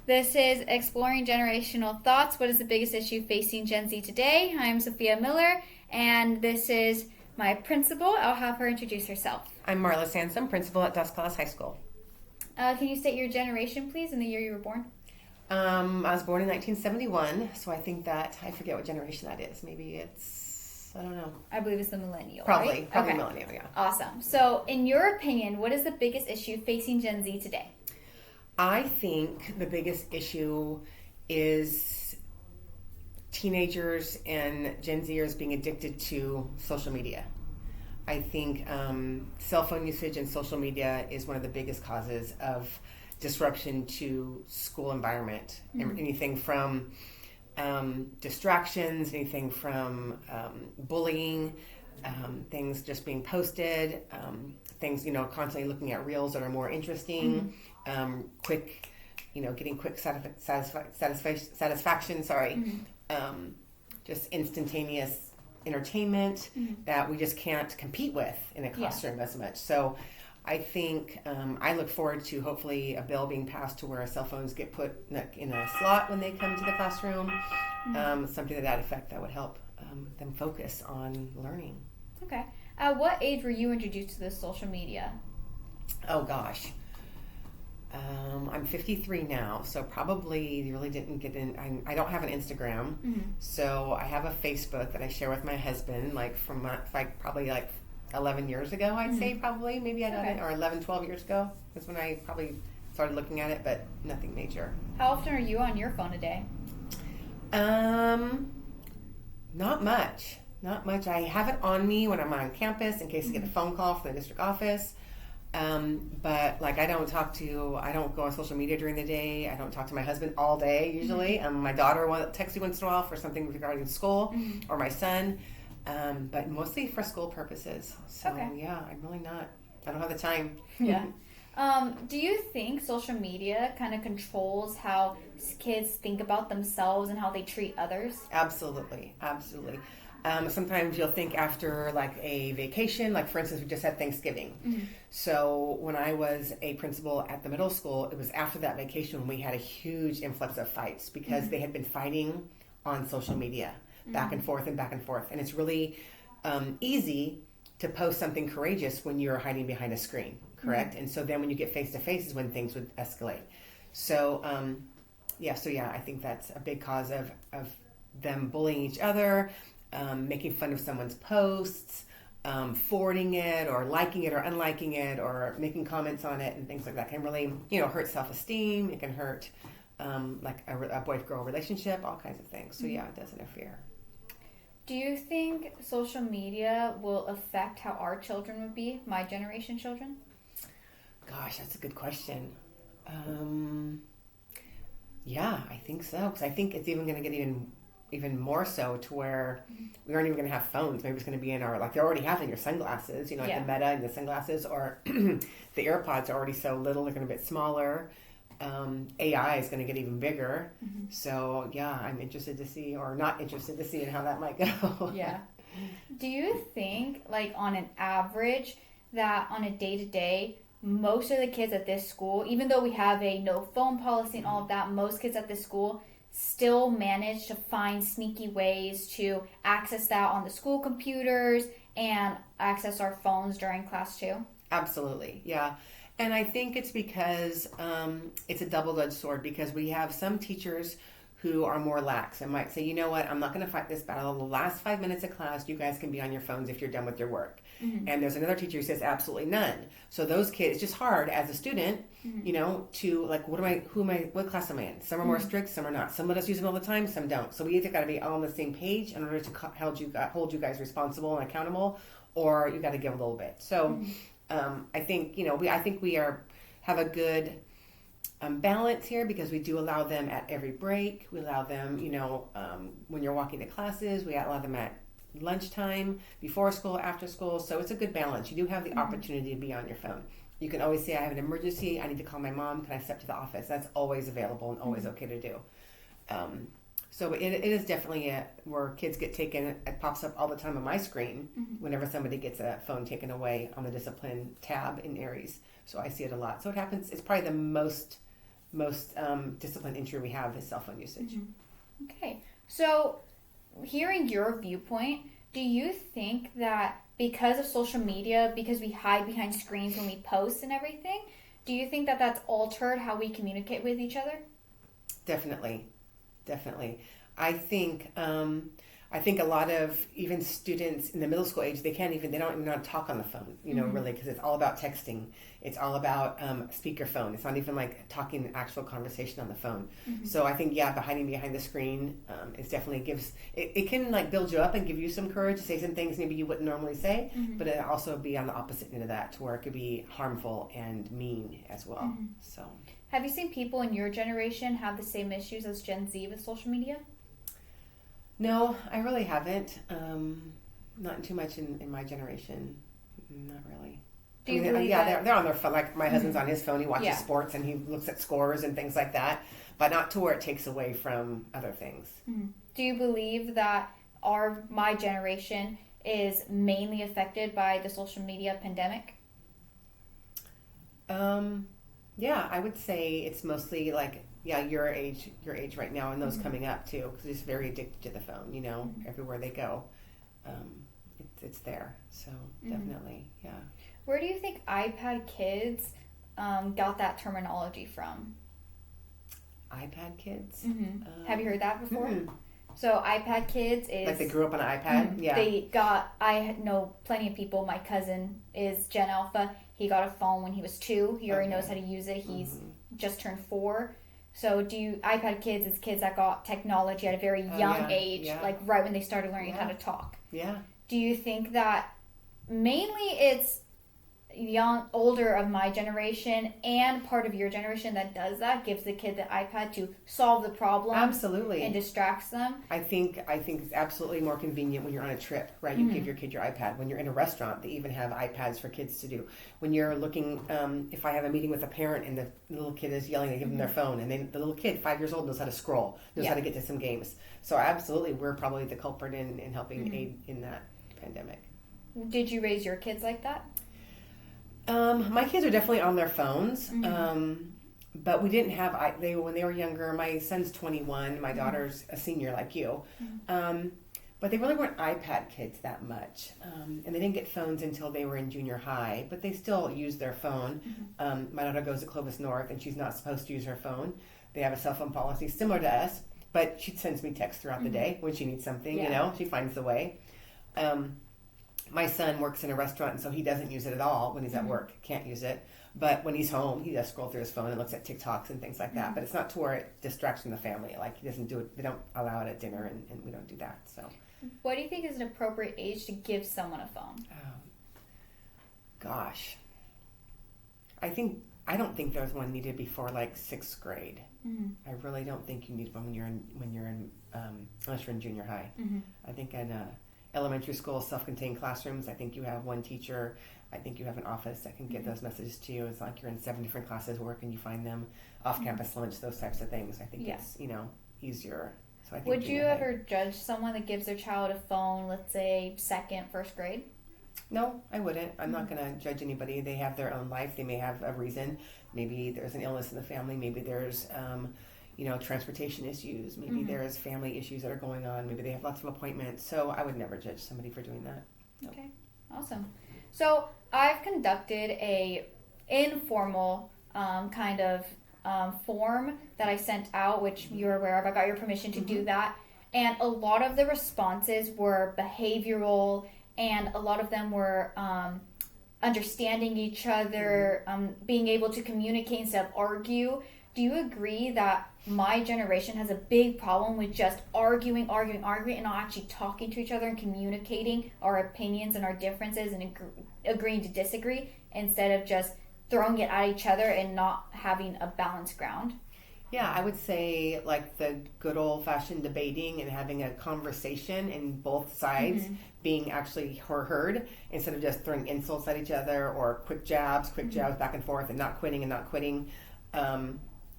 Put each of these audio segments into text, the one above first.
This is Exploring Generational Thoughts. What is the biggest issue facing Gen Z today? I'm Sophia Miller, and this is my principal. I'll have her introduce herself. I'm Marla Sansom, principal at Dos Palace High School. Can you state your generation, please, and the year you were born? I was born in 1971, so I think that, I forget what generation that is. Maybe it's, I don't know. I believe it's the Millennial, Probably right? okay. Millennial, yeah. Awesome. So, in your opinion, what is the biggest issue facing Gen Z today? I think the biggest issue is teenagers and Gen Zers being addicted to social media. I think cell phone usage and social media is one of the biggest causes of disruption to school environment. Mm-hmm. Anything from distractions, anything from bullying, things just being posted, things, constantly looking at reels that are more interesting, quick, getting quick satisfaction, just instantaneous entertainment that we just can't compete with in a classroom as much. So I think I look forward to hopefully a bill being passed to where cell phones get put in a slot when they come to the classroom, something to that effect that would help them focus on learning. Okay. At what age were you introduced to this social media? Oh gosh. I'm 53 now, so probably really didn't get in. I don't have an Instagram, so I have a Facebook that I share with my husband, probably 11 years ago, I'd say probably. Maybe I got it, or 11, 12 years ago is when I probably started looking at it, but nothing major. How often are you on your phone a day? Not much. Not much. I have it on me when I'm on campus in case I get a phone call from the district office. But I don't go on social media during the day. I don't talk to my husband all day usually. My daughter will text me once in a while for something regarding school or my son, but mostly for school purposes. So yeah, I'm really not, I don't have the time. Yeah. Do you think social media kind of controls how kids think about themselves and how they treat others? Absolutely. Sometimes you'll think after a vacation, for instance, we just had Thanksgiving. So when I was a principal at the middle school, it was after that vacation when we had a huge influx of fights because they had been fighting on social media back and forth. And it's really easy to post something courageous when you're hiding behind a screen, correct? And so then when you get face to face is when things would escalate. So, I think that's a big cause of them bullying each other, making fun of someone's posts, forwarding it or liking it or unliking it or making comments on it and things like that can really, hurt self-esteem. It can hurt a boy-girl relationship, all kinds of things. So it does interfere. Do you think social media will affect how our children would be, my generation children? Gosh, that's a good question. Yeah, I think so. Because I think it's even going to get even more so to where we aren't even going to have phones. Maybe it's going to be in our, they already have in your sunglasses, the Meta and the sunglasses, or the AirPods are already so little, they're going to be a bit smaller. AI is going to get even bigger. So, I'm interested to see, or not interested to see in how that might go. Yeah. Do you think, on an average, that on a day-to-day, most of the kids at this school, even though we have a no phone policy and all of that, most kids at this school still manage to find sneaky ways to access that on the school computers and access our phones during class too? Absolutely, yeah. And I think it's because it's a double-edged sword because we have some teachers who are more lax and might say, you know what, I'm not going to fight this battle. The last 5 minutes of class, you guys can be on your phones if you're done with your work. And there's another teacher who says absolutely none. So those kids, it's just hard as a student, to what class am I in? Some are more strict, some are not. Some let us use it all the time, some don't. So we either got to be all on the same page in order to hold you guys responsible and accountable, or you got to give a little bit. So I think, we have a good balance here because we do allow them at every break. We allow them, when you're walking to classes, we allow them at lunchtime, before school, after school. So it's a good balance. You do have the opportunity to be on your phone. You can always say, I have an emergency, I need to call my mom, can I step to the office? That's always available and always okay to do. So it is definitely where kids get taken. It pops up all the time on my screen whenever somebody gets a phone taken away on the discipline tab in Aries. So I see it a lot. So it happens. It's probably the most most disciplined injury we have is cell phone usage. Okay. So, hearing your viewpoint, do you think that because of social media, because we hide behind screens when we post and everything, do you think that that's altered how we communicate with each other? Definitely. I think a lot of even students in the middle school age, they don't even know how to talk on the phone, really, because it's all about texting. It's all about speakerphone. It's not even like talking actual conversation on the phone. So I think, hiding behind the screen is definitely it can like build you up and give you some courage to say some things maybe you wouldn't normally say, but it also be on the opposite end of that, to where it could be harmful and mean as well. So, have you seen people in your generation have the same issues as Gen Z with social media? No, I really haven't. Not too much in my generation. Not really. Do you believe they're on their phone. Like my husband's on his phone. He watches sports and he looks at scores and things like that. But not to where it takes away from other things. Do you believe that my generation is mainly affected by the social media pandemic? Yeah, I would say it's mostly like, your age right now, and those coming up too, because it's very addicted to the phone, everywhere they go. It's there. So definitely, yeah. Where do you think iPad kids got that terminology from? iPad kids? Have you heard that before? So iPad kids is... Like they grew up on an iPad? Yeah. I know plenty of people. My cousin is Gen Alpha. He got a phone when he was 2. He already knows how to use it. He's just turned 4. So iPad kids is kids that got technology at a very young age, like right when they started learning how to talk. Yeah. Do you think that mainly it's older of my generation and part of your generation that does that, gives the kid the iPad to solve the problem? Absolutely. And distracts them? I think it's absolutely more convenient when you're on a trip, right? You give your kid your iPad. When you're in a restaurant, they even have iPads for kids to do. When you're looking, if I have a meeting with a parent and the little kid is yelling, they give them their phone, and the little kid, 5 years old, knows how to scroll, knows how to get to some games. So absolutely, we're probably the culprit in helping aid in that pandemic. Did you raise your kids like that? My kids are definitely on their phones, but we didn't have when they were younger. My son's 21, my daughter's a senior like you, but they really weren't iPad kids that much, and they didn't get phones until they were in junior high. But they still use their phone. My daughter goes to Clovis North, and she's not supposed to use her phone. They have a cell phone policy similar to us, but she sends me texts throughout the day when she needs something. She finds the way. My son works in a restaurant, and so he doesn't use it at all when he's at work. Can't use it. But when he's home, he does scroll through his phone and looks at TikToks and things like that. But it's not to where it distracts from the family. Like, he doesn't do it. They don't allow it at dinner, and we don't do that. So, what do you think is an appropriate age to give someone a phone? Gosh. I don't think there's one needed before like 6th grade. I really don't think you need one when you're in unless you're in junior high. I think in elementary school, self-contained classrooms, I think you have one teacher. I think you have an office that can get those messages to you. It's like you're in 7 different classes. Where can you find them? Off-campus lunch, those types of things. I think it's easier. So I think. Would you ever judge someone that gives their child a phone, let's say 2nd, 1st grade? No, I wouldn't. I'm not going to judge anybody. They have their own life. They may have a reason. Maybe there's an illness in the family. Maybe there's transportation issues. Maybe there's family issues that are going on. Maybe they have lots of appointments. So I would never judge somebody for doing that. No. Okay, awesome. So I've conducted a informal kind of form that I sent out, which you're aware of. I got your permission to do that. And a lot of the responses were behavioral, and a lot of them were understanding each other, being able to communicate instead of argue. Do you agree that my generation has a big problem with just arguing, and not actually talking to each other and communicating our opinions and our differences and agreeing to disagree, instead of just throwing it at each other and not having a balanced ground? Yeah, I would say like the good old-fashioned debating and having a conversation in both sides being actually heard, instead of just throwing insults at each other or quick jabs back and forth, and not quitting.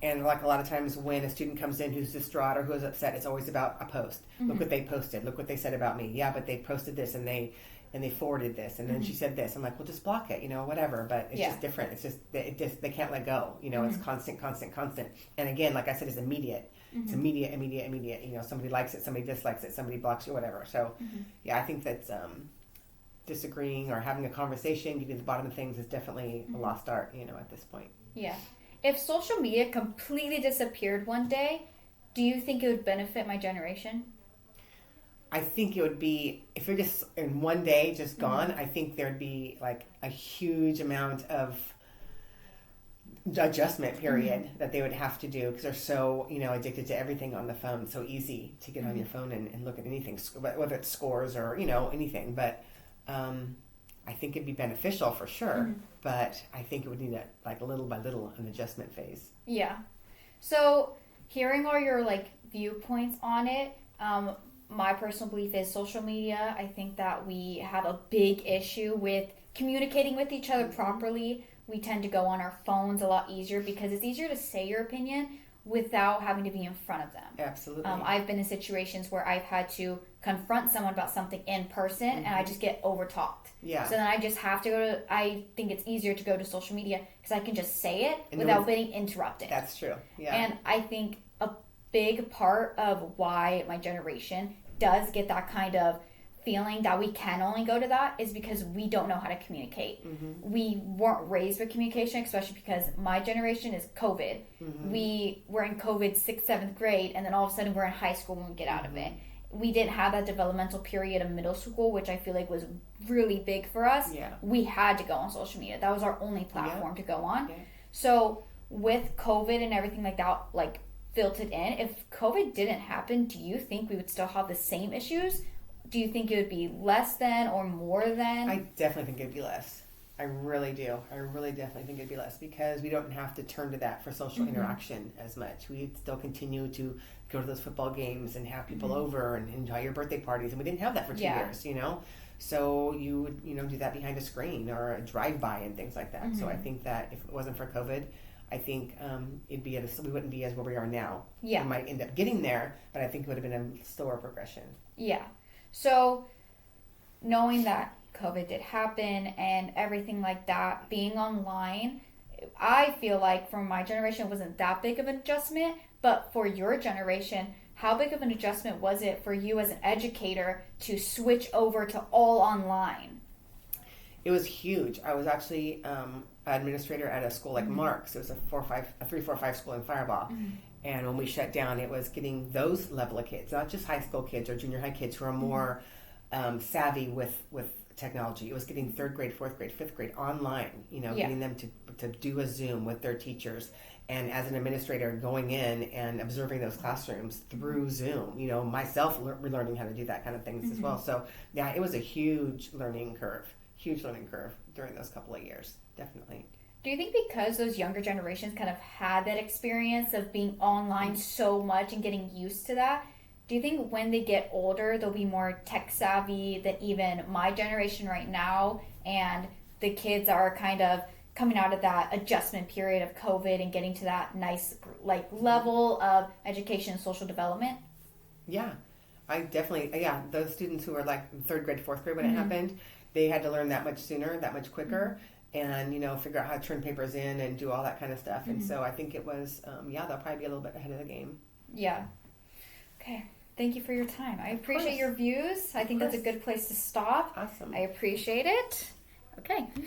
And like a lot of times when a student comes in who's distraught or who's upset, it's always about a post. Look what they posted. Look what they said about me. Yeah, but they posted this, and and they forwarded this, and then she said this. I'm like, well, just block it, whatever. But it's just different. It's just they can't let go. It's constant. And again, like I said, it's immediate. It's immediate. Somebody likes it, somebody dislikes it, somebody blocks you, whatever. So, yeah, I think that's disagreeing or having a conversation, getting to the bottom of things is definitely a lost art, at this point. Yeah. If social media completely disappeared one day, do you think it would benefit my generation? I think it would be, if you're just in one day just gone, I think there'd be like a huge amount of adjustment period that they would have to do, because they're so addicted to everything on the phone. It's so easy to get on your phone and look at anything, whether it's scores or anything. But I think it'd be beneficial for sure, but I think it would need a little by little an adjustment phase. Yeah. So hearing all your viewpoints on it, my personal belief is social media. I think that we have a big issue with communicating with each other properly. We tend to go on our phones a lot easier because it's easier to say your opinion without having to be in front of them. Absolutely. I've been in situations where I've had to confront someone about something in person and I just get overtalked. Yeah. So then I just have to I think it's easier to go to social media because I can just say it without being interrupted. That's true. Yeah. And I think a big part of why my generation does get that kind of feeling that we can only go to that is because we don't know how to communicate. We weren't raised with communication, especially because my generation is COVID. We were in COVID 6th, 7th grade, and then all of a sudden we're in high school when we get out of it. We didn't have that developmental period of middle school, which I feel like was really big for us. Yeah. We had to go on social media. That was our only platform to go on. Yeah. So with COVID and everything like that, filtered in, if COVID didn't happen, do you think we would still have the same issues? Do you think it would be less than or more than? I definitely think it'd be less. I really do. I really definitely think it'd be less because we don't have to turn to that for social interaction as much. We still continue to go to those football games and have people over and enjoy your birthday parties. And we didn't have that for 2 years, So you would, do that behind a screen or a drive-by and things like that. So I think that if it wasn't for COVID, I think it'd be we wouldn't be as where we are now. Yeah. We might end up getting there, but I think it would have been a slower progression. Yeah. So knowing that COVID did happen and everything like that, being online, I feel like for my generation it wasn't that big of an adjustment, but for your generation, how big of an adjustment was it for you as an educator to switch over to all online? It was huge. I was actually an administrator at a school like Mark's. It was a 3-4-5 school in Firebaugh. And when we shut down, it was getting those level of kids, not just high school kids or junior high kids who are more savvy with technology. It was getting 3rd grade, 4th grade, 5th grade online, getting them to do a Zoom with their teachers. And as an administrator, going in and observing those classrooms through Zoom, myself relearning how to do that kind of things as well. So, yeah, it was a huge learning curve during those couple of years, definitely. Do you think because those younger generations kind of had that experience of being online so much and getting used to that, do you think when they get older, they'll be more tech savvy than even my generation right now, and the kids are kind of coming out of that adjustment period of COVID and getting to that nice level of education and social development? Yeah, I definitely, those students who were like 3rd grade, 4th grade when it happened, they had to learn that much sooner, that much quicker. And, figure out how to turn papers in and do all that kind of stuff. And so I think it was, they'll probably be a little bit ahead of the game. Yeah. Okay. Thank you for your time. I appreciate your views. I think that's a good place to stop. Awesome. I appreciate it. Okay.